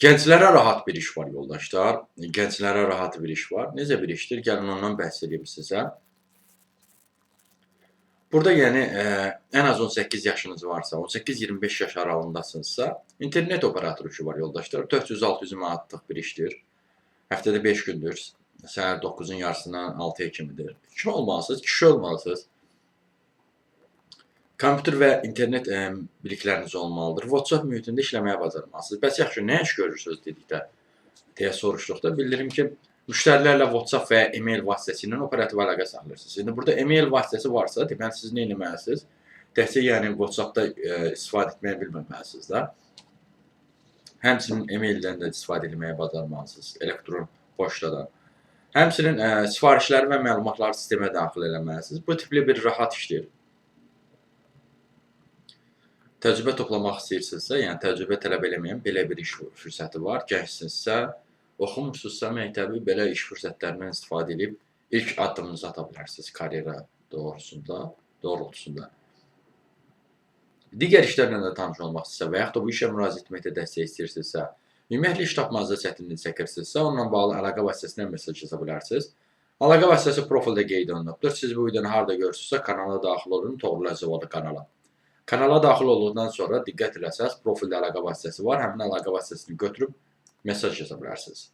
Gənclərə rahat bir iş var yoldaşlar. Gənclərə rahat bir iş var. Necə bir işdir? Gəlin ondan bəhs edeyim sizə. Burada yəni ən az 18 yaşınız varsa, 18-25 yaş aralığındasınızsa, internet operatoru işi var yoldaşlar. 400-600 manatlıq bir işdir. Həftədə 5 gündür. Səhər 9-un yarısından 6-ya kimidir. Kim olmalısınız? Kişi olmalısınız. Kompüter və internet bilikləriniz olmalıdır. WhatsApp mühitində işləməyə bacarmalısınız. Bəs yaxşı, nə iş görürsünüz dedikdə, deyə soruşduqda bildirim ki, müştərilərlə WhatsApp və ya e-mail vasitəsilə operativ əlaqə saxlayırsınız. İndi burada e-mail vasitəsi varsa, deməli siz nə etməlisiniz? Təkcə yəni WhatsApp-da istifadə etməyi bilməməlisiniz də. Həmçinin e-maildən də istifadə etməyə bacarmalısınız, elektron poçtadan. Həmçinin sifarişləri və məlumatları sistemə daxil etməlisiniz. Bu tipli bir rahat işdir. Təcrübə toplamaq istəyirsinizsə, yəni təcrübə tələb eləməyən belə bir iş fürsəti var. Gəncsinizsə, oxumursuzsa məktəbi belə iş fürsətlərindən istifadə edib ilk addımınızı ata bilərsiniz karyera doğrultusunda. Digər işlərlə də tanış olmaq istəyirsə və yaxud da bu işə müraciət etməkdə dəstək istəyirsinizsə, ümumiyyətlə iş tapmazda çətinlik çəkirsinizsə, onunla bağlı əlaqə vasitəsindən mesaj yaza bilərsiniz. Əlaqə vasitəsi profildə qeyd olunubdur. Siz bu videonu harada görürsünüzsə, kanala daxil olun, Toğrul Əzəvoğlu kanala. Kanala daxil olduqdan sonra diqqət eləsəz, profildə əlaqə vasitəsi var. Həmin əlaqə vasitəsini götürüb mesaj yaza bilərsiniz.